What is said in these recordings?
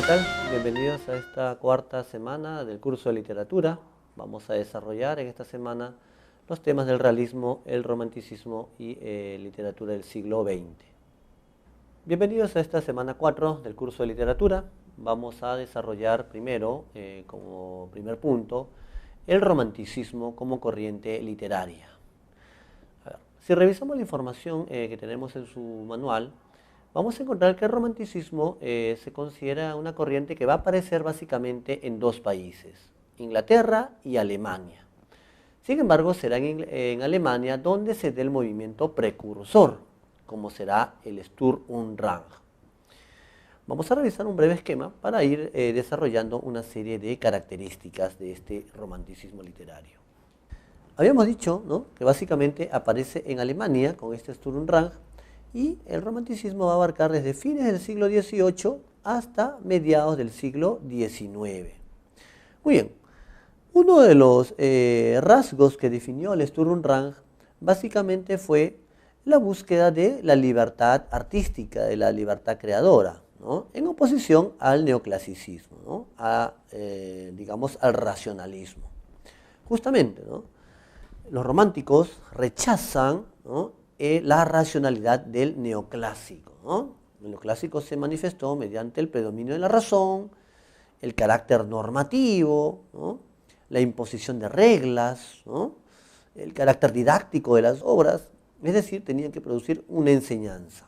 tal? Bienvenidos a esta cuarta semana del curso de literatura. Vamos a desarrollar en esta semana los temas del realismo, el romanticismo y literatura del siglo XX. Bienvenidos a esta semana 4 del curso de literatura. Vamos a desarrollar primero, como primer punto, el romanticismo como corriente literaria. A ver, si revisamos la información que tenemos en su manual, vamos a encontrar que el romanticismo se considera una corriente que va a aparecer básicamente en dos países, Inglaterra y Alemania. Sin embargo, será en Alemania donde se dé el movimiento precursor, como será el Sturm und Drang. Vamos a revisar un breve esquema para ir desarrollando una serie de características de este romanticismo literario. Habíamos dicho, ¿no?, que básicamente aparece en Alemania con este Sturm und Drang, y el romanticismo va a abarcar desde fines del siglo XVIII hasta mediados del siglo XIX. Muy bien, uno de los rasgos que definió el Sturm und Drang básicamente fue la búsqueda de la libertad artística, de la libertad creadora, ¿no?, en oposición al neoclasicismo, ¿no?, digamos, al racionalismo. Justamente, ¿no?, los románticos rechazan, ¿no?, la racionalidad del neoclásico, ¿no? El neoclásico se manifestó mediante el predominio de la razón, el carácter normativo, ¿no?, la imposición de reglas, ¿no?, el carácter didáctico de las obras, es decir, tenían que producir una enseñanza.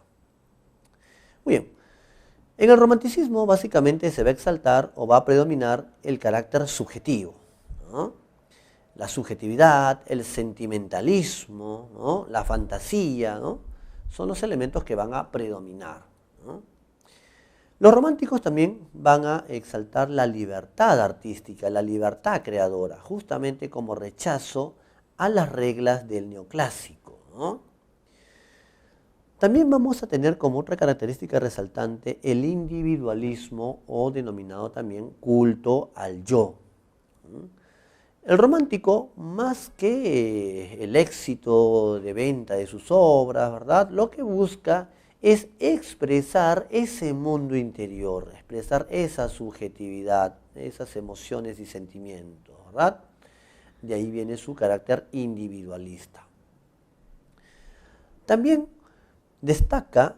Muy bien, en el romanticismo básicamente se va a exaltar o va a predominar el carácter subjetivo, ¿no?, la subjetividad, el sentimentalismo, ¿no?, la fantasía, ¿no?, son los elementos que van a predominar, ¿no? Los románticos también van a exaltar la libertad artística, la libertad creadora, justamente como rechazo a las reglas del neoclásico, ¿no? También vamos a tener como otra característica resaltante el individualismo, o denominado también culto al yo, ¿no? El romántico, más que el éxito de venta de sus obras, ¿verdad?, lo que busca es expresar ese mundo interior, expresar esa subjetividad, esas emociones y sentimientos, ¿verdad? De ahí viene su carácter individualista. También destaca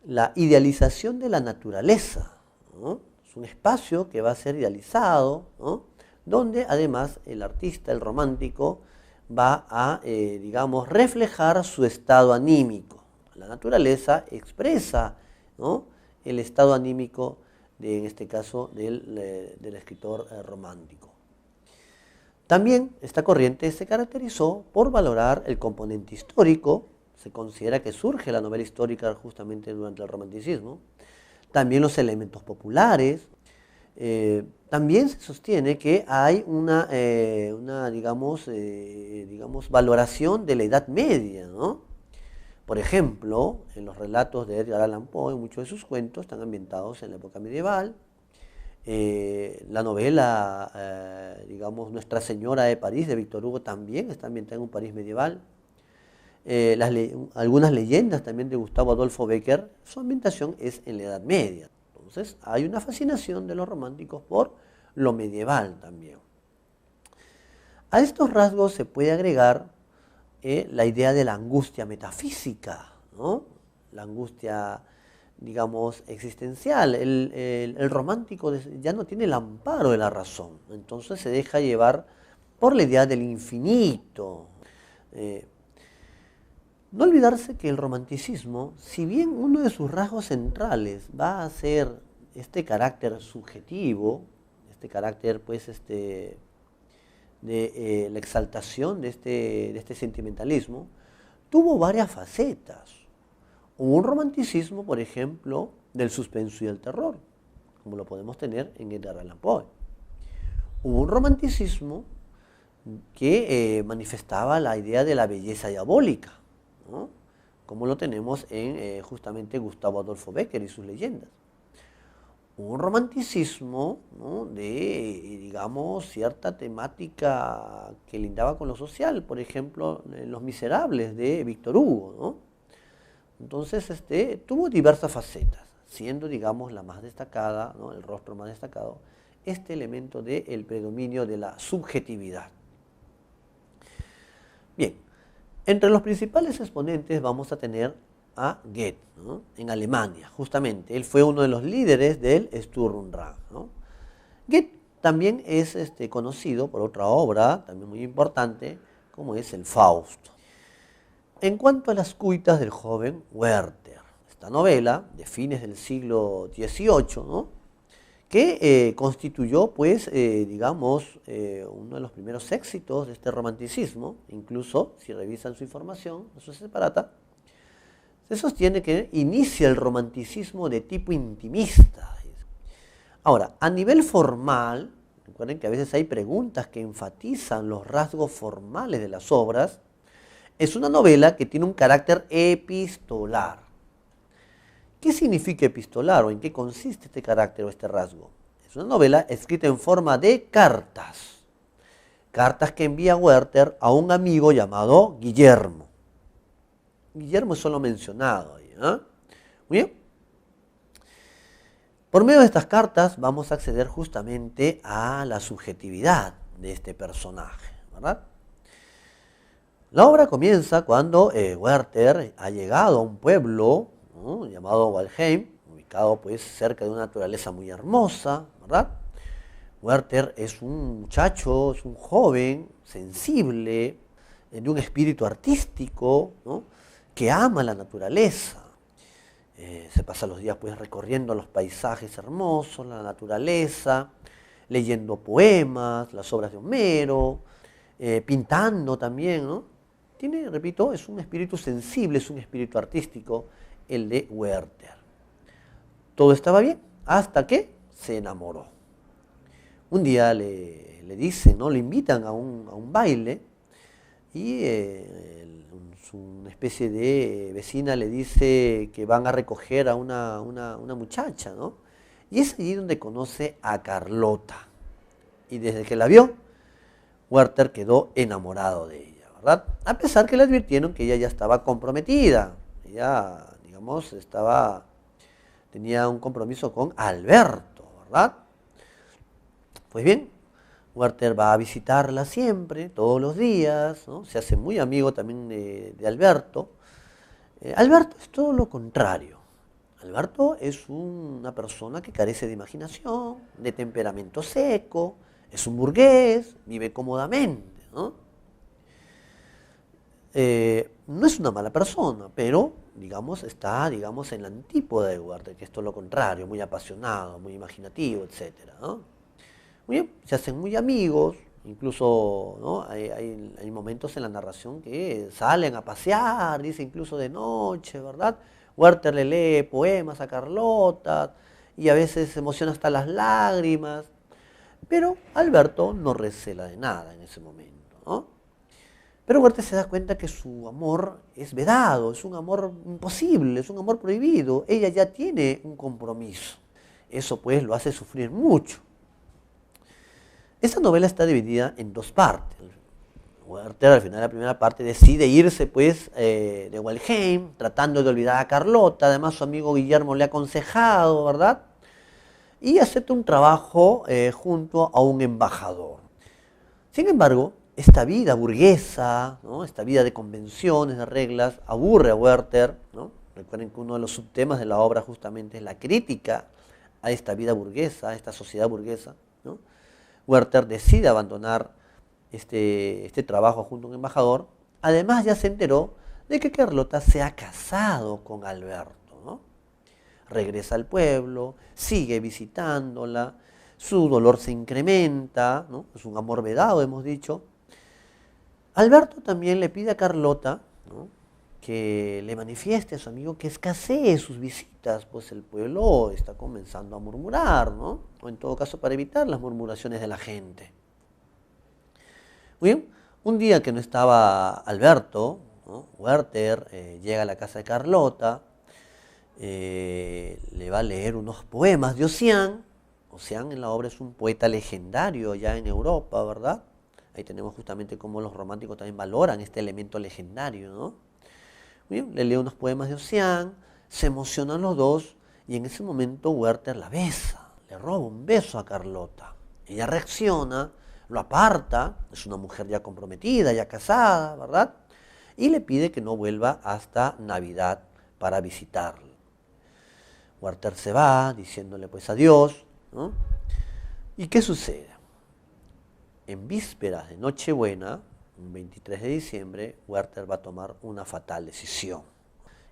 la idealización de la naturaleza, ¿no? Es un espacio que va a ser idealizado, ¿no?, donde además el artista, el romántico, va a, digamos, reflejar su estado anímico. La naturaleza expresa, ¿no?, el estado anímico, en este caso, del escritor romántico. También esta corriente se caracterizó por valorar el componente histórico. Se considera que surge la novela histórica justamente durante el romanticismo. También los elementos populares. También se sostiene que hay una digamos, valoración de la Edad Media, ¿no? Por ejemplo, en los relatos de Edgar Allan Poe, muchos de sus cuentos están ambientados en la época medieval. La novela, digamos, Nuestra Señora de París, de Víctor Hugo, también está ambientada en un París medieval. Algunas leyendas también de Gustavo Adolfo Bécquer, su ambientación es en la Edad Media. Entonces, hay una fascinación de los románticos por lo medieval también. A estos rasgos se puede agregar la idea de la angustia metafísica, ¿no?, la angustia, digamos, existencial. El romántico ya no tiene el amparo de la razón, entonces se deja llevar por la idea del infinito. No olvidarse que el romanticismo, si bien uno de sus rasgos centrales va a ser este carácter subjetivo, este carácter, pues, de la exaltación de este sentimentalismo, tuvo varias facetas. Hubo un romanticismo, por ejemplo, del suspenso y del terror, como lo podemos tener en Edgar Allan Poe. Hubo un romanticismo que manifestaba la idea de la belleza diabólica, ¿no?, como lo tenemos en justamente Gustavo Adolfo Bécquer y sus leyendas. Un romanticismo, ¿no?, de, digamos, cierta temática que lindaba con lo social, por ejemplo, en Los Miserables de Víctor Hugo, ¿no? Entonces, tuvo diversas facetas. siendo, digamos, la más destacada, ¿no? El rostro más destacado, este elemento del predominio de la subjetividad. Bien, entre los principales exponentes vamos a tener a Goethe, ¿no? En Alemania, justamente. Él fue uno de los líderes del Sturmdrang, ¿no? Goethe también es conocido por otra obra, también muy importante, como es el Fausto. En cuanto a las cuitas del joven Werther, esta novela de fines del siglo XVIII, ¿no? Que constituyó, pues, digamos, uno de los primeros éxitos de este romanticismo. Incluso, si revisan su información, su separata, se sostiene que inicia el romanticismo de tipo intimista. Ahora, a nivel formal, recuerden que a veces hay preguntas que enfatizan los rasgos formales de las obras, es una novela que tiene un carácter epistolar. ¿Qué significa epistolar o en qué consiste este carácter o este rasgo? Es una novela escrita en forma de cartas. Cartas que envía Werther a un amigo llamado Guillermo. Guillermo es solo mencionado ahí, ¿eh? Muy bien. Por medio de estas cartas vamos a acceder justamente a la subjetividad de este personaje, ¿verdad? La obra comienza cuando Werther ha llegado a un pueblo, ¿no? Llamado Walheim, ubicado pues cerca de una naturaleza muy hermosa, ¿verdad? Werther es un muchacho, es un joven sensible, de un espíritu artístico, ¿no? Que ama la naturaleza. Se pasa los días pues recorriendo los paisajes hermosos, la naturaleza, leyendo poemas, las obras de Homero, pintando también, ¿no? Tiene, repito, es un espíritu sensible, es un espíritu artístico, el de Werther. Todo estaba bien, hasta que se enamoró. Un día le dicen, ¿no? Le invitan a un baile y una especie de vecina le dice que van a recoger a una muchacha, ¿no? Y es allí donde conoce a Carlota. Y desde que la vio, Werther quedó enamorado de ella, ¿verdad? A pesar que le advirtieron que ella ya estaba comprometida. Ella, digamos, tenía un compromiso con Alberto, ¿verdad? Pues bien, Werther va a visitarla siempre, todos los días, ¿no? Se hace muy amigo también de Alberto. Alberto es todo lo contrario. Alberto es una persona que carece de imaginación, de temperamento seco, es un burgués, vive cómodamente, ¿no? No es una mala persona, pero digamos, está en la antípoda de Werther, que es todo lo contrario, muy apasionado, muy imaginativo, etcétera, ¿no? Muy bien, se hacen muy amigos, incluso, ¿no? Hay momentos en la narración que salen a pasear, dice incluso de noche, ¿verdad? Werther le lee poemas a Carlota y a veces se emociona hasta las lágrimas, pero Alberto no recela de nada en ese momento, ¿no? Pero Werther se da cuenta que su amor es vedado, es un amor imposible, es un amor prohibido. Ella ya tiene un compromiso. Eso pues lo hace sufrir mucho. Esta novela está dividida en dos partes. Werther al final de la primera parte decide irse pues de Walheim, tratando de olvidar a Carlota. Además su amigo Guillermo le ha aconsejado, ¿verdad? Y acepta un trabajo junto a un embajador. Sin embargo, esta vida burguesa, ¿no? Esta vida de convenciones, de reglas, aburre a Werther, ¿no? Recuerden que uno de los subtemas de la obra justamente es la crítica a esta vida burguesa, a esta sociedad burguesa, ¿no? Werther decide abandonar este trabajo junto a un embajador. Además ya se enteró de que Carlota se ha casado con Alberto, ¿no? Regresa al pueblo, sigue visitándola, su dolor se incrementa, ¿no? Es un amor vedado, hemos dicho. Alberto también le pide a Carlota, ¿no? Que le manifieste a su amigo que escasee sus visitas, pues el pueblo está comenzando a murmurar, ¿no? O en todo caso para evitar las murmuraciones de la gente. Muy bien, un día que no estaba Alberto, ¿no? Werther llega a la casa de Carlota, le va a leer unos poemas de Ossian. Ossian en la obra es un poeta legendario ya en Europa, ¿verdad? Ahí tenemos justamente cómo los románticos también valoran este elemento legendario, ¿no? Bien, le lee unos poemas de Ossian, se emocionan los dos Y en ese momento Werther la besa, le roba un beso a Carlota. Ella reacciona, lo aparta, es una mujer ya comprometida, ya casada, ¿verdad? Y le pide que no vuelva hasta Navidad para visitarlo. Werther se va diciéndole pues adiós, ¿no? ¿Y qué sucede? En vísperas de Nochebuena, un 23 de diciembre, Werther va a tomar una fatal decisión.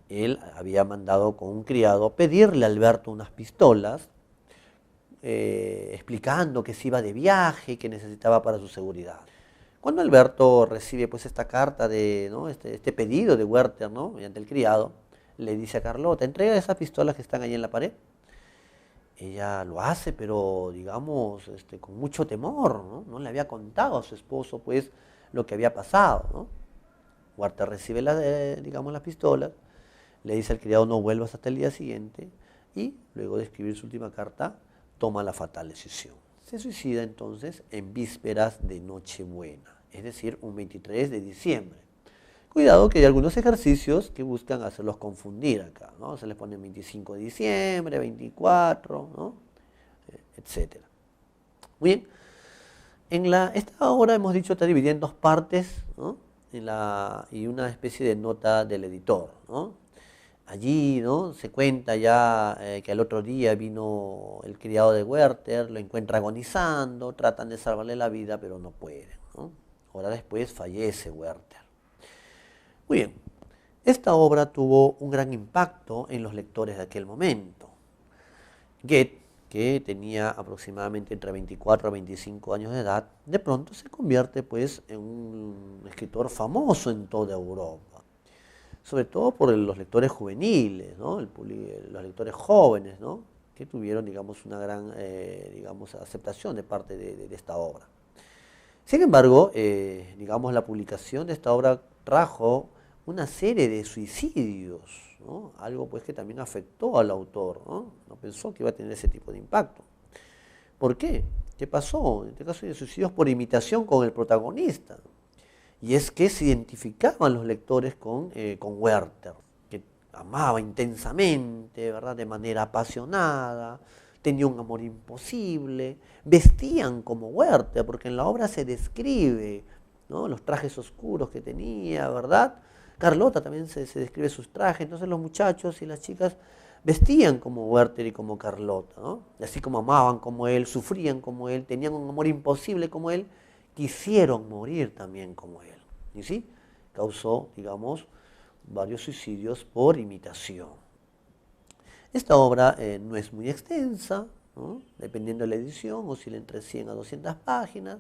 Él había mandado con un criado pedirle a Alberto unas pistolas, explicando que se iba de viaje y que necesitaba para su seguridad. Cuando Alberto recibe pues esta carta, ¿no? este pedido de Werther, ¿no? mediante el criado, le dice a Carlota, entrega esas pistolas que están ahí en la pared. Ella lo hace, pero digamos, con mucho temor, ¿no? No le había contado a su esposo pues lo que había pasado, ¿no? Werther recibe digamos, las pistolas, le dice al criado no vuelvas hasta el día siguiente y luego de escribir su última carta toma la fatal decisión. Se suicida entonces en vísperas de Nochebuena, es decir, un 23 de diciembre. Cuidado que hay algunos ejercicios que buscan hacerlos confundir acá, ¿no? Se les pone 25 de diciembre, 24, ¿no? Etc. Muy bien. Esta obra hemos dicho está dividida en dos partes, ¿no? Y una especie de nota del editor, ¿no? Allí, ¿no? Se cuenta ya que al otro día vino el criado de Werther, lo encuentra agonizando, tratan de salvarle la vida, pero no pueden, ¿no? Horas después fallece Werther. Muy bien, esta obra tuvo un gran impacto en los lectores de aquel momento. Goethe, que tenía aproximadamente entre 24 a 25 años de edad, de pronto se convierte pues en un escritor famoso en toda Europa, sobre todo por los lectores juveniles, ¿no? Los lectores jóvenes, ¿no? que tuvieron digamos, una gran digamos, aceptación de parte de esta obra. Sin embargo, digamos, la publicación de esta obra trajo una serie de suicidios, ¿no? Algo pues que también afectó al autor, ¿no? No pensó que iba a tener ese tipo de impacto. ¿Por qué? ¿Qué pasó? En este caso de suicidios por imitación con el protagonista. Y es que se identificaban los lectores con Werther, que amaba intensamente, ¿verdad? De manera apasionada, tenía un amor imposible, vestían como Werther, porque en la obra se describe, ¿no? los trajes oscuros que tenía, ¿verdad? Carlota también se describe sus trajes, entonces los muchachos y las chicas vestían como Werther y como Carlota, ¿no? Y así como amaban como él, sufrían como él, tenían un amor imposible como él, quisieron morir también como él. Y sí, causó, digamos, varios suicidios por imitación. Esta obra no es muy extensa, ¿no? Dependiendo de la edición, oscila entre 100 a 200 páginas.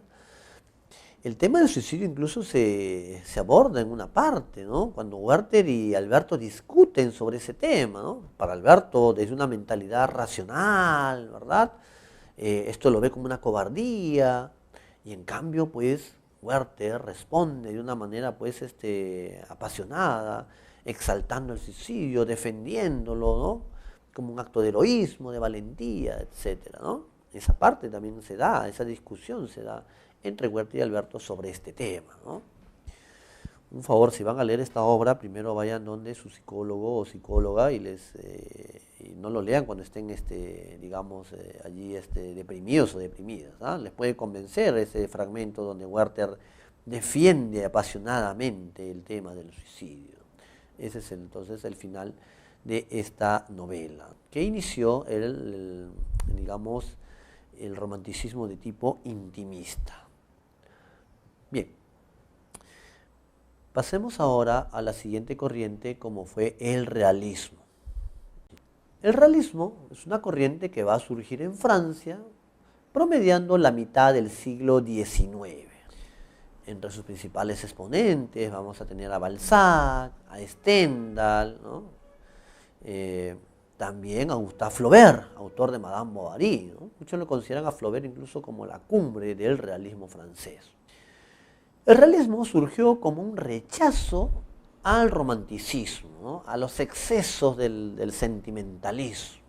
El tema del suicidio incluso se aborda en una parte, ¿no? Cuando Werther y Alberto discuten sobre ese tema, ¿no? Para Alberto, desde una mentalidad racional, ¿verdad? Esto lo ve como una cobardía, y en cambio, pues, Werther responde de una manera, pues, apasionada, exaltando el suicidio, defendiéndolo, ¿no? Como un acto de heroísmo, de valentía, etcétera, ¿no? Esa parte también se da, esa discusión se da entre Werther y Alberto sobre este tema, ¿no? Un favor, si van a leer esta obra, primero vayan donde su psicólogo o psicóloga y no lo lean cuando estén, digamos, allí deprimidos o deprimidas, ¿no? Les puede convencer ese fragmento donde Werther defiende apasionadamente el tema del suicidio. Ese es entonces el final de esta novela, que inició digamos, el romanticismo de tipo intimista. Bien, pasemos ahora a la siguiente corriente, como fue el realismo. El realismo es una corriente que va a surgir en Francia, promediando la mitad del siglo XIX. Entre sus principales exponentes vamos a tener a Balzac, a Stendhal, ¿no? También a Gustave Flaubert, autor de Madame Bovary, ¿no? Muchos lo consideran a Flaubert incluso como la cumbre del realismo francés. El realismo surgió como un rechazo al romanticismo, ¿no? A los excesos del sentimentalismo.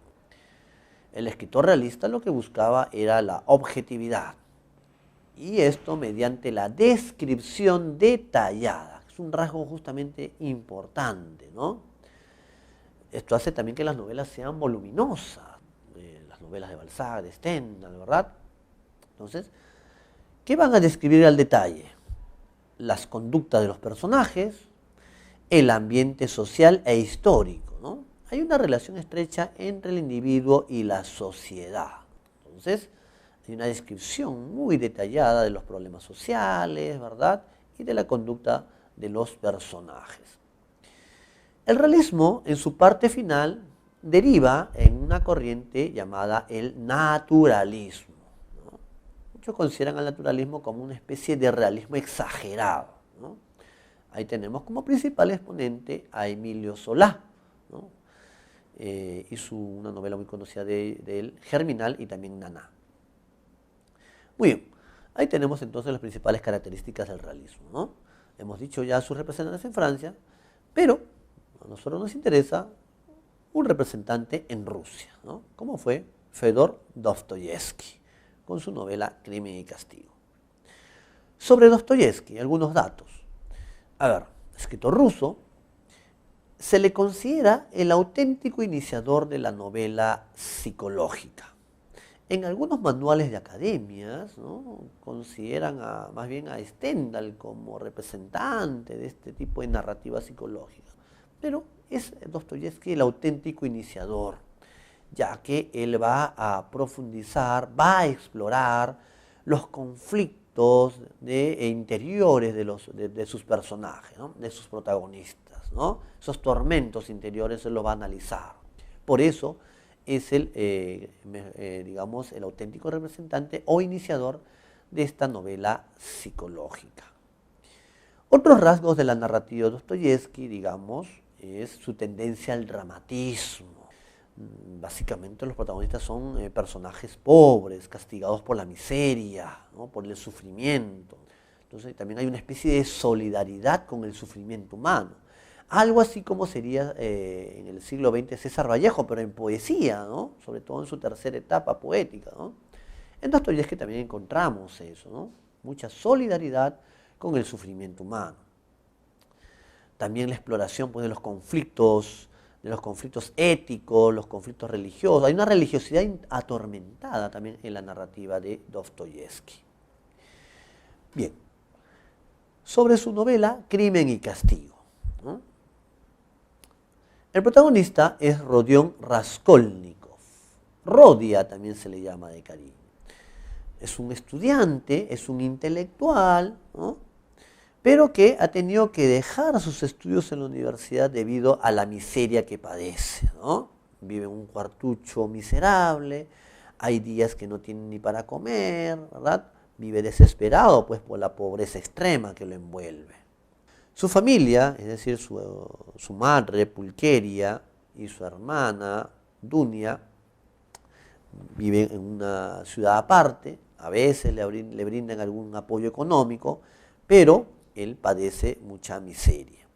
El escritor realista lo que buscaba era la objetividad, y esto mediante la descripción detallada. Es un rasgo justamente importante, ¿no? Esto hace también que las novelas sean voluminosas, las novelas de Balzac, de Stendhal, ¿verdad? Entonces, ¿qué van a describir al detalle? Las conductas de los personajes, el ambiente social e histórico, ¿no? Hay una relación estrecha entre el individuo y la sociedad. Entonces, hay una descripción muy detallada de los problemas sociales, ¿verdad? Y de la conducta de los personajes. El realismo, en su parte final, deriva en una corriente llamada el naturalismo, ¿no? Muchos consideran al naturalismo como una especie de realismo exagerado, ¿no? Ahí tenemos como principal exponente a Emilio Solá, ¿no? Hizo una novela muy conocida de él, Germinal, y también Naná. Muy bien, ahí tenemos entonces las principales características del realismo, ¿no? Hemos dicho ya sus representantes en Francia, pero a nosotros nos interesa un representante en Rusia, ¿no? Como fue Fedor Dostoyevsky, con su novela Crimen y Castigo. Sobre Dostoyevsky, algunos datos. A ver, escritor ruso, se le considera el auténtico iniciador de la novela psicológica. En algunos manuales de academias, ¿no?, consideran más bien a Stendhal como representante de este tipo de narrativa psicológica. Pero es Dostoyevsky el auténtico iniciador, ya que él va a profundizar, va a explorar los conflictos interiores de sus personajes, ¿no?, de sus protagonistas, ¿no? Esos tormentos interiores él los va a analizar. Por eso es digamos, el auténtico representante o iniciador de esta novela psicológica. Otros rasgos de la narrativa de Dostoyevsky, digamos, es su tendencia al dramatismo. Básicamente los protagonistas son personajes pobres, castigados por la miseria, ¿no?, por el sufrimiento. Entonces también hay una especie de solidaridad con el sufrimiento humano. Algo así como sería en el siglo XX César Vallejo, pero en poesía, ¿no?, sobre todo en su tercera etapa poética, ¿no? En Dostoyevsky también encontramos eso, ¿no?, mucha solidaridad con el sufrimiento humano. También la exploración, pues, de los conflictos éticos, los conflictos religiosos. Hay una religiosidad atormentada también en la narrativa de Dostoyevsky. Bien, sobre su novela Crimen y Castigo, ¿no? El protagonista es Rodion Raskolnikov. Rodia también se le llama de cariño. Es un estudiante, es un intelectual, ¿no?, pero que ha tenido que dejar sus estudios en la universidad debido a la miseria que padece, ¿no? Vive en un cuartucho miserable, hay días que no tiene ni para comer, ¿verdad? Vive desesperado, pues, por la pobreza extrema que lo envuelve. Su familia, es decir, su madre, Pulqueria, y su hermana, Dunia, viven en una ciudad aparte. A veces le brindan algún apoyo económico, pero él padece mucha miseria.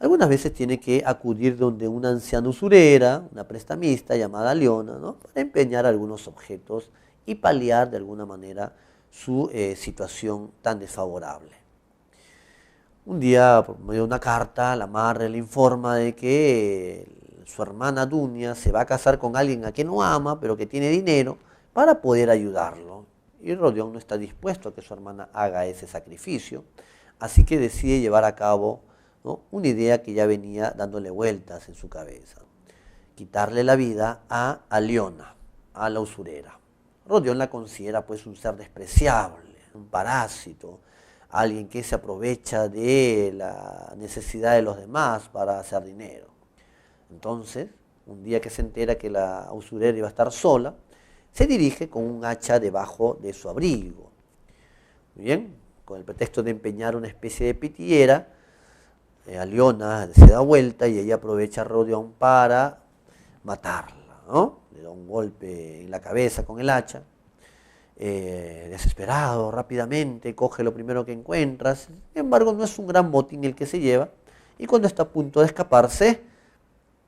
Algunas veces tiene que acudir donde una anciana usurera, una prestamista llamada Leona, ¿no?, para empeñar algunos objetos y paliar de alguna manera su situación tan desfavorable. Un día, por medio de una carta, la madre le informa de que su hermana Dunia se va a casar con alguien a quien no ama, pero que tiene dinero, para poder ayudarlo. Y Rodion no está dispuesto a que su hermana haga ese sacrificio, así que decide llevar a cabo, ¿no?, una idea que ya venía dándole vueltas en su cabeza: quitarle la vida a Aliona, a la usurera. Rodion la considera, pues, un ser despreciable, un parásito, alguien que se aprovecha de la necesidad de los demás para hacer dinero. Entonces, un día que se entera que la usurera iba a estar sola, se dirige con un hacha debajo de su abrigo. Muy bien, con el pretexto de empeñar una especie de pitillera, Aliona se da vuelta y ella aprovecha a Rodion para matarla, ¿no? Le da un golpe en la cabeza con el hacha. Desesperado, rápidamente coge lo primero que encuentra. Sin embargo, no es un gran botín el que se lleva, y cuando está a punto de escaparse,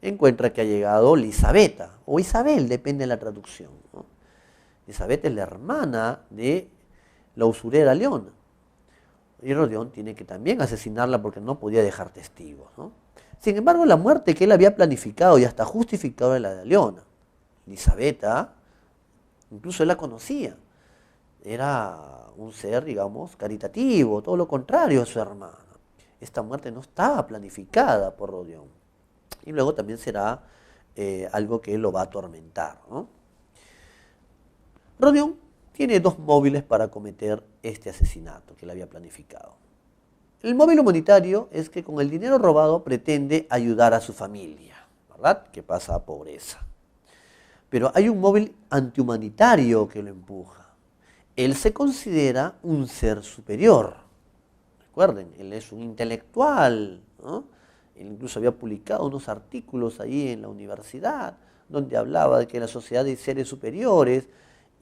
encuentra que ha llegado Lisabeta, o Isabel, depende de la traducción, ¿no? Lisabeta es la hermana de la usurera Leona. Y Rodión tiene que también asesinarla porque no podía dejar testigos, ¿no? Sin embargo, la muerte que él había planificado y hasta justificado era la de Leona. Elisabetta, incluso él la conocía. Era un ser, digamos, caritativo, todo lo contrario a su hermana. Esta muerte no estaba planificada por Rodión. Y luego también será algo que lo va a atormentar, ¿no? Rodión tiene dos móviles para cometer este asesinato que él había planificado. El móvil humanitario es que con el dinero robado pretende ayudar a su familia, ¿verdad? Que pasa a pobreza. Pero hay un móvil antihumanitario que lo empuja. Él se considera un ser superior. Recuerden, él es un intelectual, ¿no? Él incluso había publicado unos artículos ahí en la universidad donde hablaba de que la sociedad de seres superiores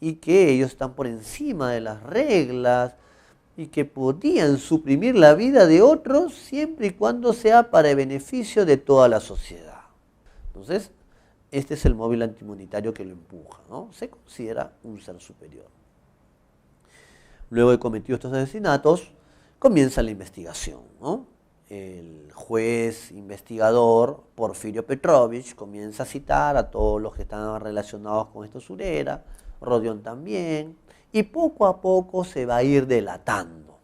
y que ellos están por encima de las reglas y que podían suprimir la vida de otros siempre y cuando sea para el beneficio de toda la sociedad. Entonces, este es el móvil antihumanitario que lo empuja, ¿no? Se considera un ser superior. Luego de cometido estos asesinatos, comienza la investigación, ¿no? El juez investigador Porfirio Petrovich comienza a citar a todos los que estaban relacionados con esta usurera, Rodión también, y poco a poco se va a ir delatando.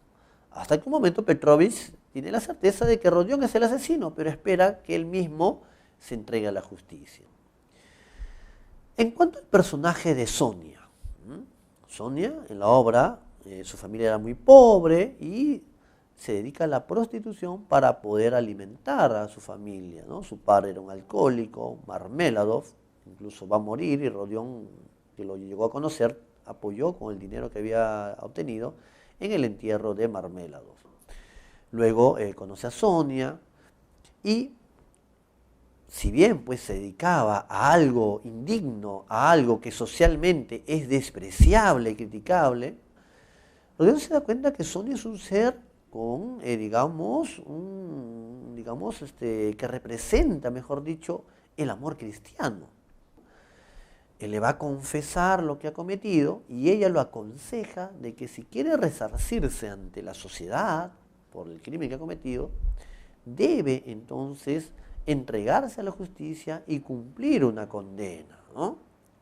Hasta que un momento Petrovich tiene la certeza de que Rodión es el asesino, pero espera que él mismo se entregue a la justicia. En cuanto al personaje de Sonia, Sonia en la obra, su familia era muy pobre y se dedica a la prostitución para poder alimentar a su familia, ¿no? Su padre era un alcohólico, Marmeladov, incluso va a morir y Rodión, que lo llegó a conocer, apoyó con el dinero que había obtenido en el entierro de Marmeladov. Luego conoce a Sonia y si bien pues se dedicaba a algo indigno, a algo que socialmente es despreciable y criticable, Rodión se da cuenta que Sonia es un ser con, que representa, mejor dicho, el amor cristiano. Él le va a confesar lo que ha cometido y ella lo aconseja de que si quiere resarcirse ante la sociedad por el crimen que ha cometido, debe entonces entregarse a la justicia y cumplir una condena, ¿no?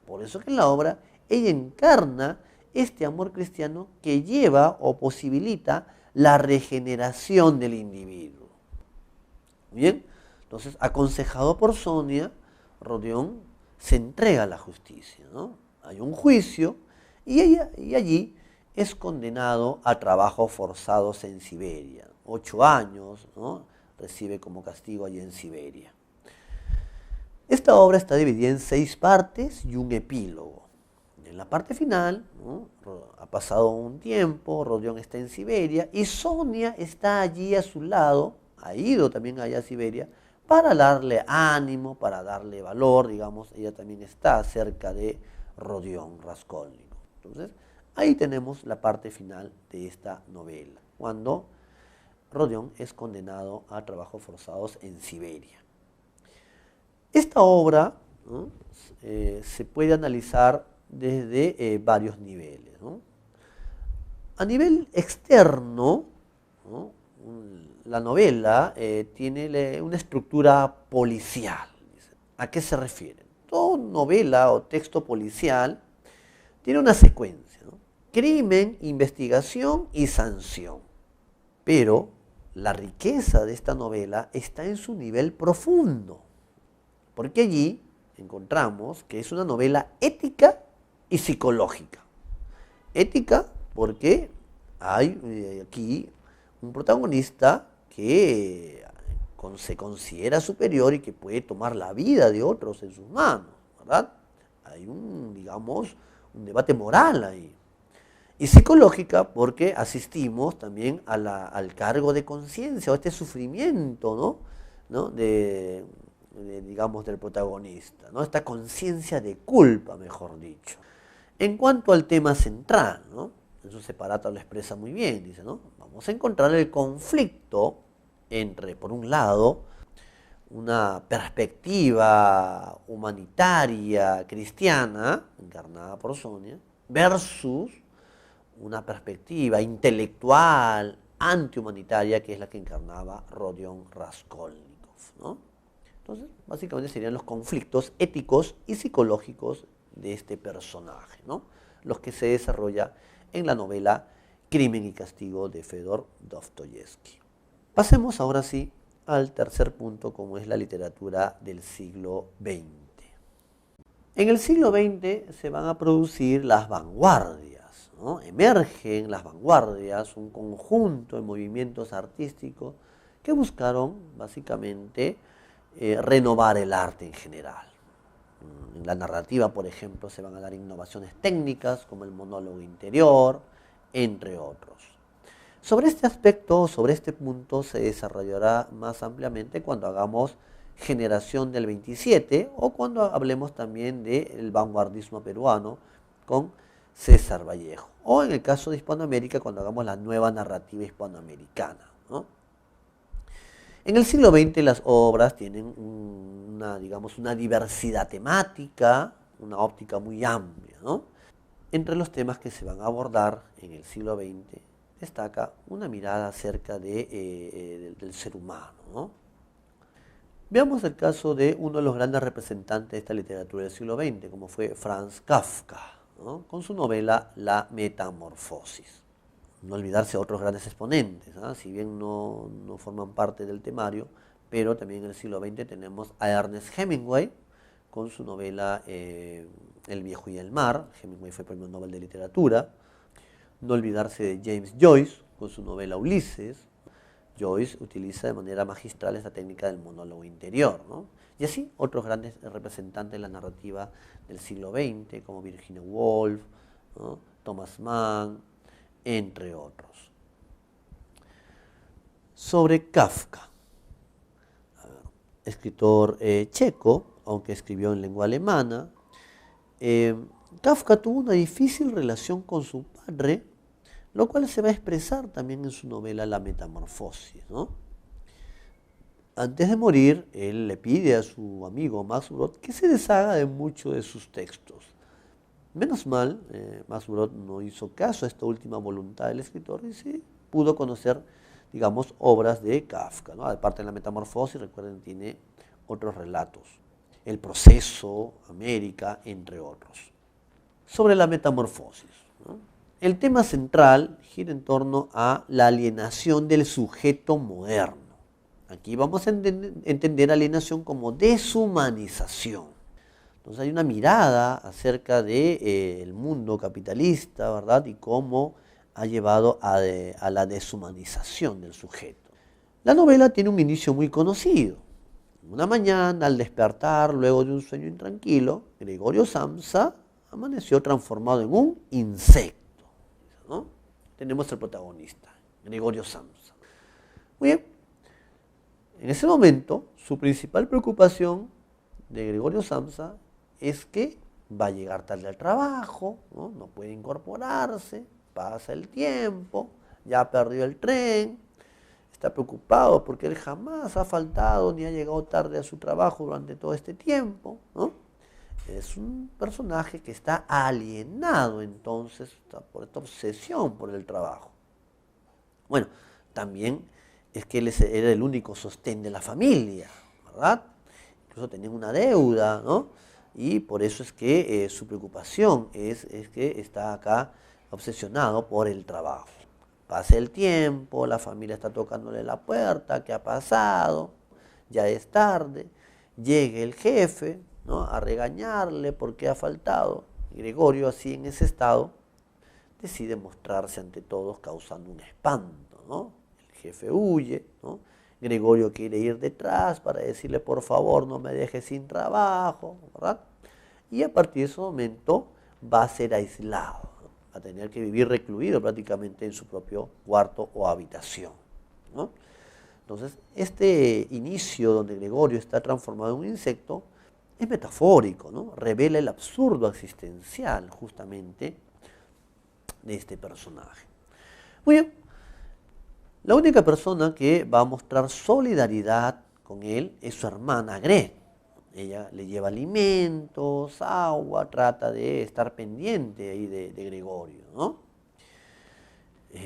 Por eso que en la obra ella encarna este amor cristiano que lleva o posibilita la regeneración del individuo. Bien, entonces aconsejado por Sonia, Rodión se entrega a la justicia, ¿no? Hay un juicio y allí es condenado a trabajos forzados en Siberia. 8 años, ¿no? Recibe como castigo allí en Siberia. Esta obra está dividida en 6 partes y un epílogo. En la parte final, ¿no? Ha pasado un tiempo, Rodión está en Siberia y Sonia está allí a su lado, ha ido también allá a Siberia, para darle ánimo, para darle valor, digamos, ella también está cerca de Rodión Raskolnikov. Entonces, ahí tenemos la parte final de esta novela, cuando Rodión es condenado a trabajos forzados en Siberia. Esta obra, ¿no? Se puede analizar desde varios niveles, ¿no? A nivel externo, ¿no? La novela tiene una estructura policial. ¿A qué se refiere? Toda novela o texto policial tiene una secuencia, ¿no? Crimen, investigación y sanción. Pero la riqueza de esta novela está en su nivel profundo, porque allí encontramos que es una novela ética y psicológica. Ética porque hay aquí un protagonista que se considera superior y que puede tomar la vida de otros en sus manos, ¿verdad? Hay un debate moral ahí. Y psicológica porque asistimos también al cargo de conciencia o este sufrimiento, ¿no? Del protagonista, ¿no? Esta conciencia de culpa, mejor dicho. En cuanto al tema central, ¿no? Eso Separata lo expresa muy bien, dice, ¿no? Vamos a encontrar el conflicto entre, por un lado, una perspectiva humanitaria cristiana, encarnada por Sonia, versus una perspectiva intelectual antihumanitaria, que es la que encarnaba Rodion Raskolnikov, ¿no? Entonces, básicamente serían los conflictos éticos y psicológicos de este personaje, ¿no? Los que se desarrolla en la novela Crimen y Castigo de Fedor Dostoyevsky. Pasemos ahora sí al tercer punto, como es la literatura del siglo XX. En el siglo XX se van a producir las vanguardias, ¿no? Emergen las vanguardias, un conjunto de movimientos artísticos que buscaron básicamente renovar el arte en general. En la narrativa, por ejemplo, se van a dar innovaciones técnicas como el monólogo interior, entre otros. Sobre este aspecto, sobre este punto, se desarrollará más ampliamente cuando hagamos Generación del 27 o cuando hablemos también del vanguardismo peruano con César Vallejo. O en el caso de Hispanoamérica, cuando hagamos la nueva narrativa hispanoamericana, ¿no? En el siglo XX las obras tienen una diversidad temática, una óptica muy amplia, ¿no? Entre los temas que se van a abordar en el siglo XX destaca una mirada acerca del ser humano, ¿no? Veamos el caso de uno de los grandes representantes de esta literatura del siglo XX, como fue Franz Kafka, ¿no? Con su novela La Metamorfosis. No olvidarse de otros grandes exponentes, ¿eh? Si bien no forman parte del temario, pero también en el siglo XX tenemos a Ernest Hemingway con su novela El viejo y el mar. Hemingway fue premio Nobel de Literatura. No olvidarse de James Joyce con su novela Ulises. Joyce utiliza de manera magistral esta técnica del monólogo interior, ¿no? Y así otros grandes representantes de la narrativa del siglo XX, como Virginia Woolf, ¿no? Thomas Mann, entre otros. Sobre Kafka, escritor checo, aunque escribió en lengua alemana, Kafka tuvo una difícil relación con su padre, lo cual se va a expresar también en su novela La Metamorfosis, ¿no? Antes de morir, él le pide a su amigo Max Brod que se deshaga de muchos de sus textos. Menos mal, Max Brod no hizo caso a esta última voluntad del escritor y sí pudo conocer, digamos, obras de Kafka, ¿no? Aparte de La Metamorfosis, recuerden, tiene otros relatos. El proceso, América, entre otros. Sobre la metamorfosis, ¿no? El tema central gira en torno a la alienación del sujeto moderno. Aquí vamos a entender alienación como deshumanización. Entonces hay una mirada acerca del mundo capitalista, ¿verdad? Y cómo ha llevado a la deshumanización del sujeto. La novela tiene un inicio muy conocido. Una mañana, al despertar, luego de un sueño intranquilo, Gregorio Samsa amaneció transformado en un insecto, ¿no? Tenemos el protagonista, Gregorio Samsa. Muy bien. En ese momento, su principal preocupación de Gregorio Samsa es que va a llegar tarde al trabajo, ¿no? No puede incorporarse, pasa el tiempo, ya perdió el tren, está preocupado porque él jamás ha faltado ni ha llegado tarde a su trabajo durante todo este tiempo, ¿no? Es un personaje que está alienado entonces por esta obsesión por el trabajo. Bueno, también es que él era el único sostén de la familia, ¿verdad? Incluso tenía una deuda, ¿no? Y por eso es que su preocupación es que está acá obsesionado por el trabajo. Pasa el tiempo, la familia está tocándole la puerta, ¿qué ha pasado? Ya es tarde, llega el jefe, ¿no? A regañarle porque ha faltado. Gregorio, así en ese estado, decide mostrarse ante todos causando un espanto, ¿no? El jefe huye, ¿no? Gregorio quiere ir detrás para decirle, por favor, no me dejes sin trabajo, ¿verdad? Y a partir de ese momento va a ser aislado, ¿no? Va a tener que vivir recluido prácticamente en su propio cuarto o habitación, ¿no? Entonces, este inicio donde Gregorio está transformado en un insecto es metafórico, ¿no? Revela el absurdo existencial justamente de este personaje. Muy bien, la única persona que va a mostrar solidaridad con él es su hermana Gret. Ella le lleva alimentos, agua, trata de estar pendiente ahí de Gregorio, ¿no?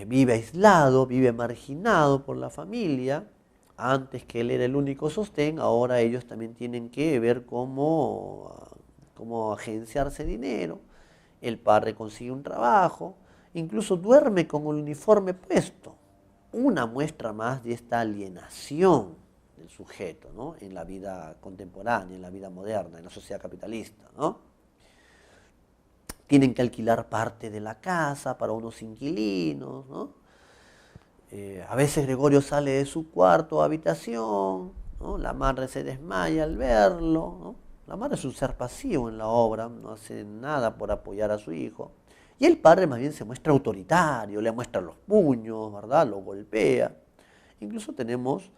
vive aislado, vive marginado por la familia. Antes que él era el único sostén, ahora ellos también tienen que ver cómo agenciarse dinero. El padre consigue un trabajo, incluso duerme con el uniforme puesto. Una muestra más de esta alienación del sujeto, ¿no? En la vida contemporánea, en la vida moderna, en la sociedad capitalista, ¿no? Tienen que alquilar parte de la casa para unos inquilinos, ¿no? A veces Gregorio sale de su cuarto o habitación, ¿no? La madre se desmaya al verlo, ¿no? La madre es un ser pasivo en la obra, no hace nada por apoyar a su hijo. Y el padre más bien se muestra autoritario, le muestra los puños, ¿verdad? Lo golpea. Incluso tenemos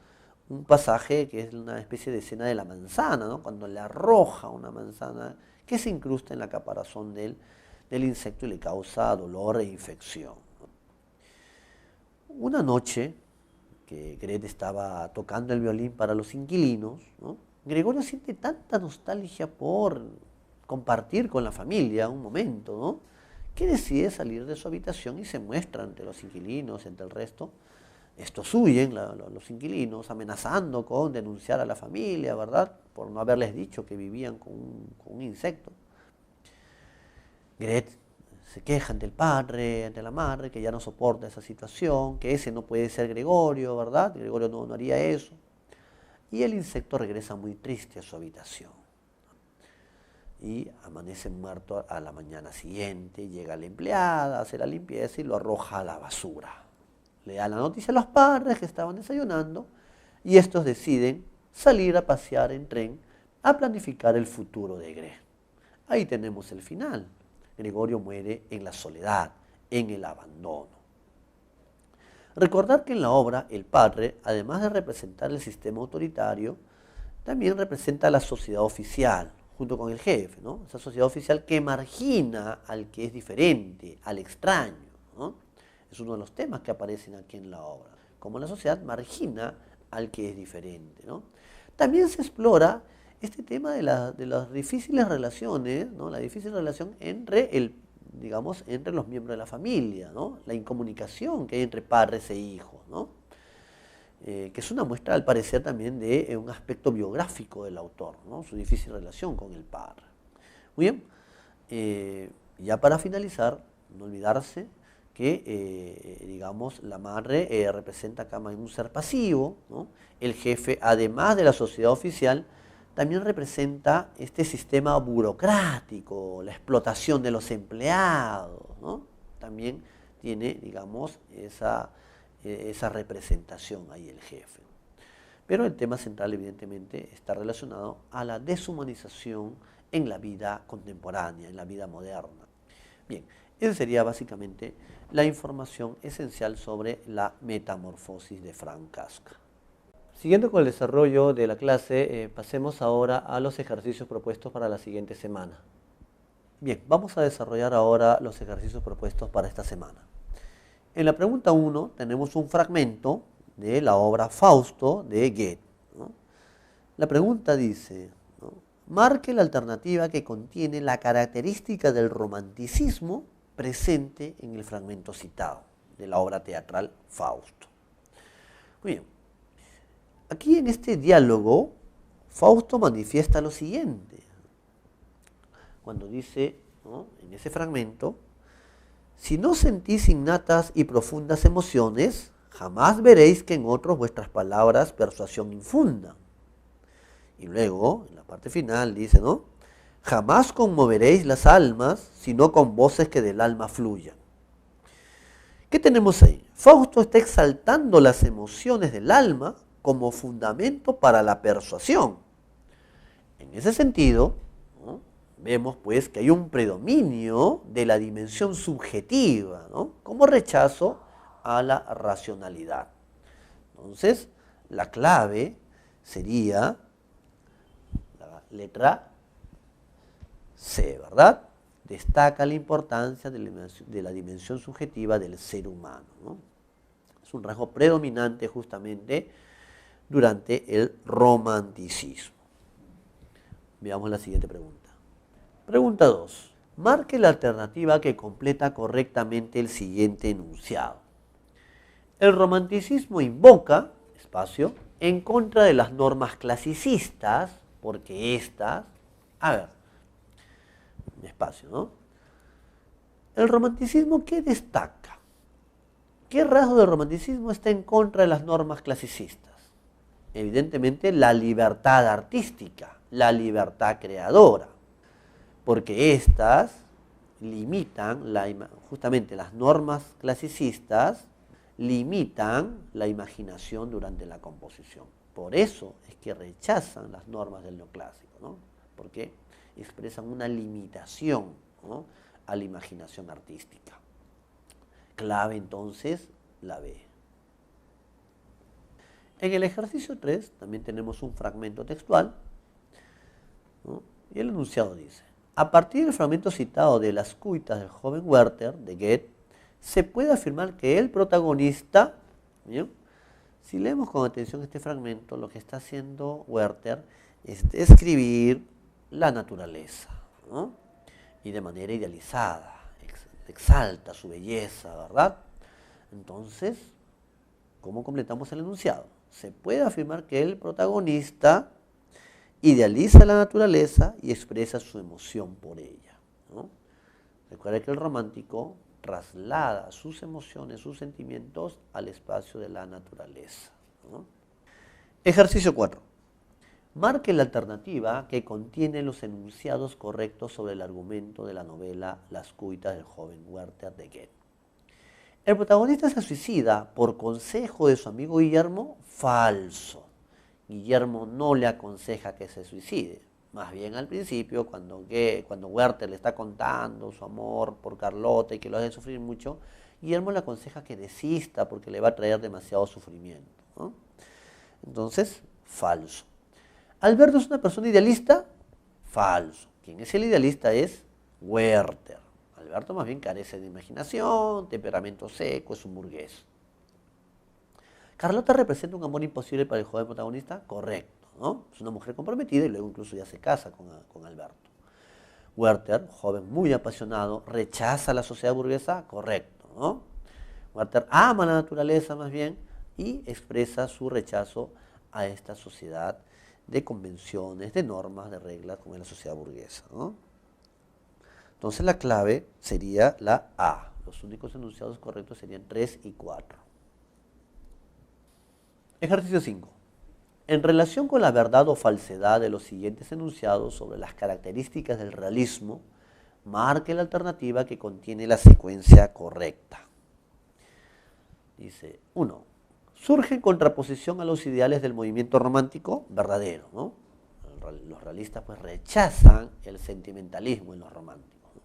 un pasaje que es una especie de escena de la manzana, ¿no? Cuando le arroja una manzana que se incrusta en la caparazón del insecto y le causa dolor e infección. Una noche que Grete estaba tocando el violín para los inquilinos, ¿no? Gregorio siente tanta nostalgia por compartir con la familia un momento, ¿no? Que decide salir de su habitación y se muestra ante los inquilinos, ante el resto. Estos huyen, los inquilinos, amenazando con denunciar a la familia, ¿verdad? Por no haberles dicho que vivían con un insecto. Grete se queja ante el padre, ante la madre, que ya no soporta esa situación, que ese no puede ser Gregorio, ¿verdad? Gregorio no haría eso. Y el insecto regresa muy triste a su habitación. Y amanece muerto a la mañana siguiente, llega la empleada, hace la limpieza y lo arroja a la basura. Le da la noticia a los padres que estaban desayunando y estos deciden salir a pasear en tren a planificar el futuro de Gre. Ahí tenemos el final. Gregorio muere en la soledad, en el abandono. Recordar que en la obra el padre, además de representar el sistema autoritario, también representa a la sociedad oficial, junto con el jefe, ¿no? Esa sociedad oficial que margina al que es diferente, al extraño, ¿no? Es uno de los temas que aparecen aquí en la obra, cómo la sociedad margina al que es diferente, ¿no? También se explora este tema de las difíciles relaciones, ¿no? La difícil relación entre entre los miembros de la familia, ¿no? La incomunicación que hay entre padres e hijos, ¿no? Que es una muestra, al parecer, también de un aspecto biográfico del autor, ¿no? Su difícil relación con el padre. Muy bien, ya para finalizar, no olvidarse que, la madre representa acá un ser pasivo, ¿no? El jefe, además de la sociedad oficial, también representa este sistema burocrático, la explotación de los empleados, ¿no? También tiene, esa representación ahí el jefe. Pero el tema central, evidentemente, está relacionado a la deshumanización en la vida contemporánea, en la vida moderna. Bien, esa sería básicamente la información esencial sobre la metamorfosis de Franz Kafka. Siguiendo con el desarrollo de la clase, pasemos ahora a los ejercicios propuestos para la siguiente semana. Bien, vamos a desarrollar ahora los ejercicios propuestos para esta semana. En la pregunta 1 tenemos un fragmento de la obra Fausto de Goethe, ¿no? La pregunta dice, ¿no? Marque la alternativa que contiene la característica del romanticismo presente en el fragmento citado de la obra teatral Fausto. Muy bien. Aquí en este diálogo, Fausto manifiesta lo siguiente. Cuando dice, ¿no?, en ese fragmento, si no sentís innatas y profundas emociones, jamás veréis que en otros vuestras palabras persuasión infundan. Y luego, en la parte final, dice, ¿no? Jamás conmoveréis las almas, sino con voces que del alma fluyan. ¿Qué tenemos ahí? Fausto está exaltando las emociones del alma como fundamento para la persuasión. En ese sentido, ¿no?, vemos pues que hay un predominio de la dimensión subjetiva, ¿no?, como rechazo a la racionalidad. Entonces, la clave sería la letra C, ¿verdad? Destaca la importancia de la dimensión subjetiva del ser humano, ¿no? Es un rasgo predominante justamente durante el romanticismo. Veamos la siguiente pregunta. Pregunta 2. Marque la alternativa que completa correctamente el siguiente enunciado. El romanticismo invoca, espacio, en contra de las normas clasicistas, porque estas, a ver, espacio, ¿no? El romanticismo, ¿qué destaca? ¿Qué rasgo del romanticismo está en contra de las normas clasicistas? Evidentemente la libertad artística, la libertad creadora, porque estas limitan, justamente las normas clasicistas limitan la imaginación durante la composición. Por eso es que rechazan las normas del neoclásico, ¿no? Porque expresan una limitación, ¿no?, a la imaginación artística. Clave entonces la B. En el ejercicio 3 también tenemos un fragmento textual, ¿no? Y el enunciado dice: a partir del fragmento citado de las cuitas del joven Werther, de Goethe, se puede afirmar que el protagonista, ¿bien?, si leemos con atención este fragmento, lo que está haciendo Werther es describir la naturaleza, ¿no?, y de manera idealizada, exalta su belleza, ¿verdad? Entonces, ¿cómo completamos el enunciado? Se puede afirmar que el protagonista idealiza la naturaleza y expresa su emoción por ella, ¿no? Recuerda que el romántico traslada sus emociones, sus sentimientos al espacio de la naturaleza, ¿no? Ejercicio 4. Marque la alternativa que contiene los enunciados correctos sobre el argumento de la novela Las cuitas del joven Werther de Goethe. El protagonista se suicida por consejo de su amigo Guillermo. Falso. Guillermo no le aconseja que se suicide. Más bien al principio, cuando Werther le está contando su amor por Carlota y que lo hace sufrir mucho, Guillermo le aconseja que desista porque le va a traer demasiado sufrimiento, ¿no? Entonces, falso. ¿Alberto es una persona idealista? Falso. ¿Quién es el idealista? Es Werther. Alberto más bien carece de imaginación, temperamento seco, es un burgués. ¿Carlota representa un amor imposible para el joven protagonista? Correcto, ¿no? Es una mujer comprometida y luego incluso ya se casa con Alberto. Werther, joven muy apasionado, rechaza la sociedad burguesa, correcto, ¿no? Werther ama la naturaleza más bien y expresa su rechazo a esta sociedad de convenciones, de normas, de reglas como es la sociedad burguesa, ¿no? Entonces la clave sería la A. Los únicos enunciados correctos serían 3 y 4. Ejercicio 5. En relación con la verdad o falsedad de los siguientes enunciados sobre las características del realismo, marque la alternativa que contiene la secuencia correcta. Dice 1. Surge en contraposición a los ideales del movimiento romántico, verdadero, ¿no? Los realistas pues rechazan el sentimentalismo en los románticos, ¿no?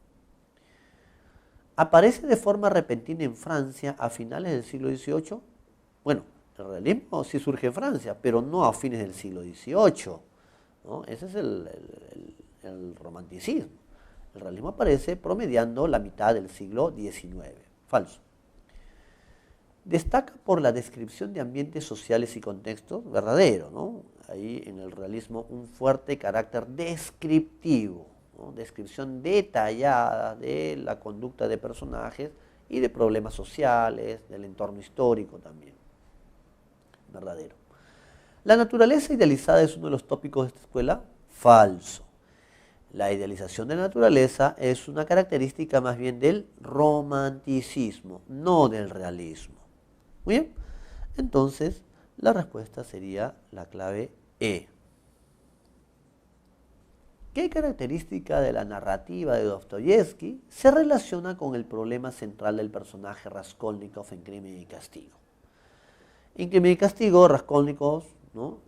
Aparece de forma repentina en Francia a finales del siglo XVIII. Bueno, el realismo sí surge en Francia, pero no a fines del siglo XVIII, ¿no? Ese es el romanticismo. El realismo aparece promediando la mitad del siglo XIX. Falso. Destaca por la descripción de ambientes sociales y contextos, verdadero, ¿no? Ahí en el realismo un fuerte carácter descriptivo, ¿no? Descripción detallada de la conducta de personajes y de problemas sociales, del entorno histórico también. Verdadero. La naturaleza idealizada es uno de los tópicos de esta escuela. Falso. La idealización de la naturaleza es una característica más bien del romanticismo, no del realismo. Muy bien, entonces la respuesta sería la clave E. ¿Qué característica de la narrativa de Dostoyevsky se relaciona con el problema central del personaje Raskolnikov en Crimen y Castigo? En Crimen y Castigo, Raskolnikov, ¿no?,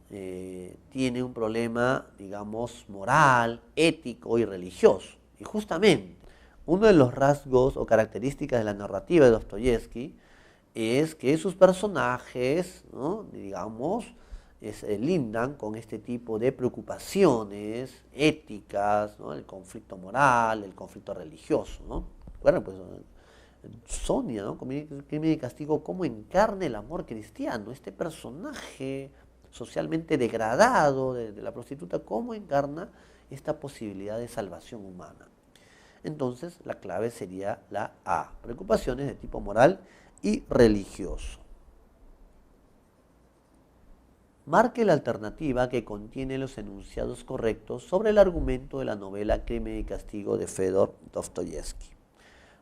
tiene un problema, digamos, moral, ético y religioso. Y justamente, uno de los rasgos o características de la narrativa de Dostoyevsky es que sus personajes, ¿no?, digamos, lindan con este tipo de preocupaciones éticas, ¿no?, el conflicto moral, el conflicto religioso, ¿no? Recuerden, pues, Sonia, ¿no?, Crimen y Castigo, cómo encarna el amor cristiano, este personaje socialmente degradado de la prostituta, cómo encarna esta posibilidad de salvación humana. Entonces, la clave sería la A, preocupaciones de tipo moral y religioso. Marque la alternativa que contiene los enunciados correctos sobre el argumento de la novela Crimen y Castigo de Fedor Dostoyevsky.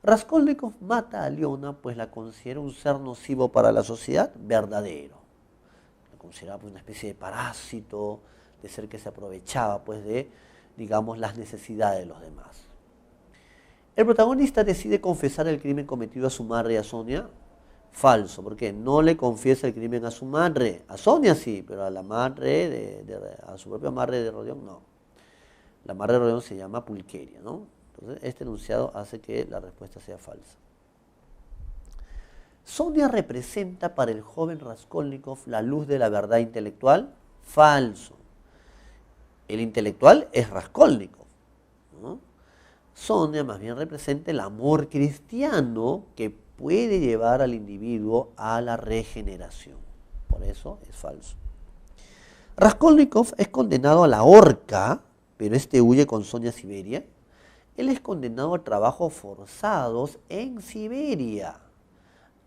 Raskolnikov mata a Leona pues la considera un ser nocivo para la sociedad verdadero. La considera pues, una especie de parásito, de ser que se aprovechaba pues de, digamos, las necesidades de los demás. El protagonista decide confesar el crimen cometido a su madre y a Sonia. Falso, porque no le confiesa el crimen a su madre. A Sonia sí, pero a la madre, a su propia madre de Rodion no. La madre de Rodion se llama Pulqueria, ¿no? Entonces, este enunciado hace que la respuesta sea falsa. Sonia representa para el joven Raskolnikov la luz de la verdad intelectual. Falso. El intelectual es Raskolnikov, ¿no? Sonia más bien representa el amor cristiano que puede llevar al individuo a la regeneración. Por eso es falso. Raskolnikov es condenado a la horca, pero este huye con Sonia a Siberia. Él es condenado a trabajos forzados en Siberia.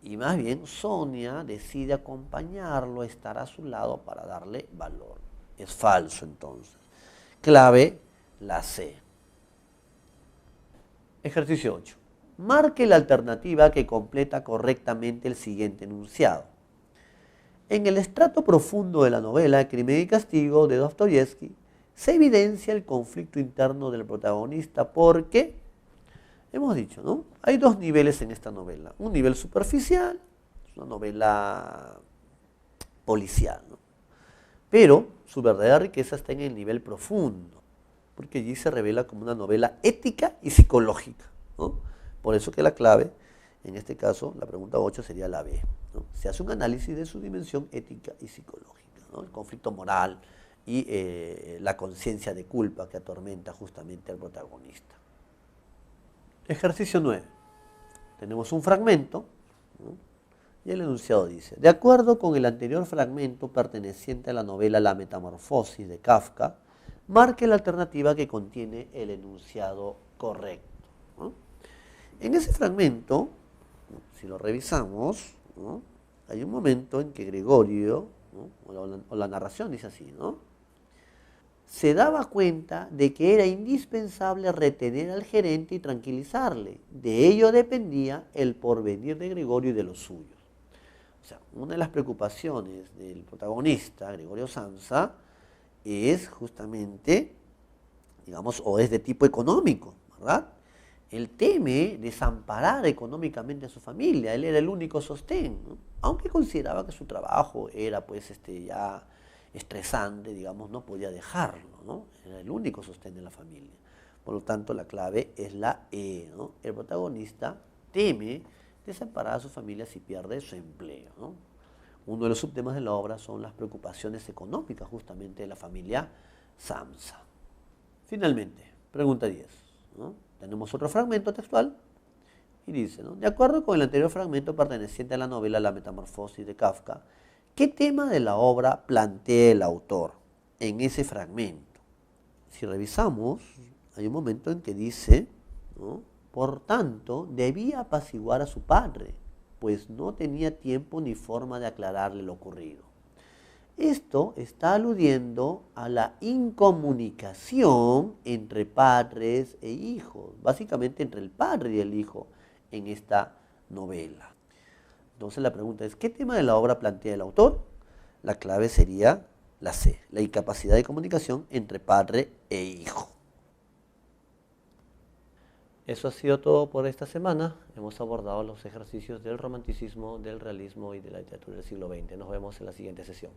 Y más bien Sonia decide acompañarlo, estar a su lado para darle valor. Es falso entonces. Clave, la C. Ejercicio 8. Marque la alternativa que completa correctamente el siguiente enunciado. En el estrato profundo de la novela Crimen y Castigo de Dostoyevsky se evidencia el conflicto interno del protagonista porque, hemos dicho, ¿no? Hay dos niveles en esta novela. Un nivel superficial, es una novela policial, ¿no? Pero su verdadera riqueza está en el nivel profundo, porque allí se revela como una novela ética y psicológica, ¿no? Por eso que la clave, en este caso, la pregunta 8 sería la B, ¿no? Se hace un análisis de su dimensión ética y psicológica, ¿no? El conflicto moral y la conciencia de culpa que atormenta justamente al protagonista. Ejercicio 9. Tenemos un fragmento, ¿no? Y el enunciado dice: de acuerdo con el anterior fragmento perteneciente a la novela La Metamorfosis de Kafka, marque la alternativa que contiene el enunciado correcto, ¿no? En ese fragmento, si lo revisamos, ¿no? Hay un momento en que Gregorio, ¿no? o la narración dice así, ¿no? Se daba cuenta de que era indispensable retener al gerente y tranquilizarle. De ello dependía el porvenir de Gregorio y de los suyos. O sea, una de las preocupaciones del protagonista, Gregorio Samsa, es justamente, digamos, o es de tipo económico, ¿verdad? Él teme desamparar económicamente a su familia, él era el único sostén, ¿no? Aunque consideraba que su trabajo era pues ya estresante, digamos, no podía dejarlo, ¿no? Era el único sostén de la familia. Por lo tanto, la clave es la E, ¿no? El protagonista teme desamparar a su familia si pierde su empleo, ¿no? Uno de los subtemas de la obra son las preocupaciones económicas justamente de la familia Samsa. Finalmente, pregunta 10, ¿no? Tenemos otro fragmento textual y dice, ¿no? De acuerdo con el anterior fragmento perteneciente a la novela La Metamorfosis de Kafka, ¿qué tema de la obra plantea el autor en ese fragmento? Si revisamos, hay un momento en que dice, ¿no? Por tanto, debía apaciguar a su padre, pues no tenía tiempo ni forma de aclararle lo ocurrido. Esto está aludiendo a la incomunicación entre padres e hijos, básicamente entre el padre y el hijo en esta novela. Entonces la pregunta es, ¿qué tema de la obra plantea el autor? La clave sería la C, la incapacidad de comunicación entre padre e hijo. Eso ha sido todo por esta semana. Hemos abordado los ejercicios del romanticismo, del realismo y de la literatura del siglo XX. Nos vemos en la siguiente sesión.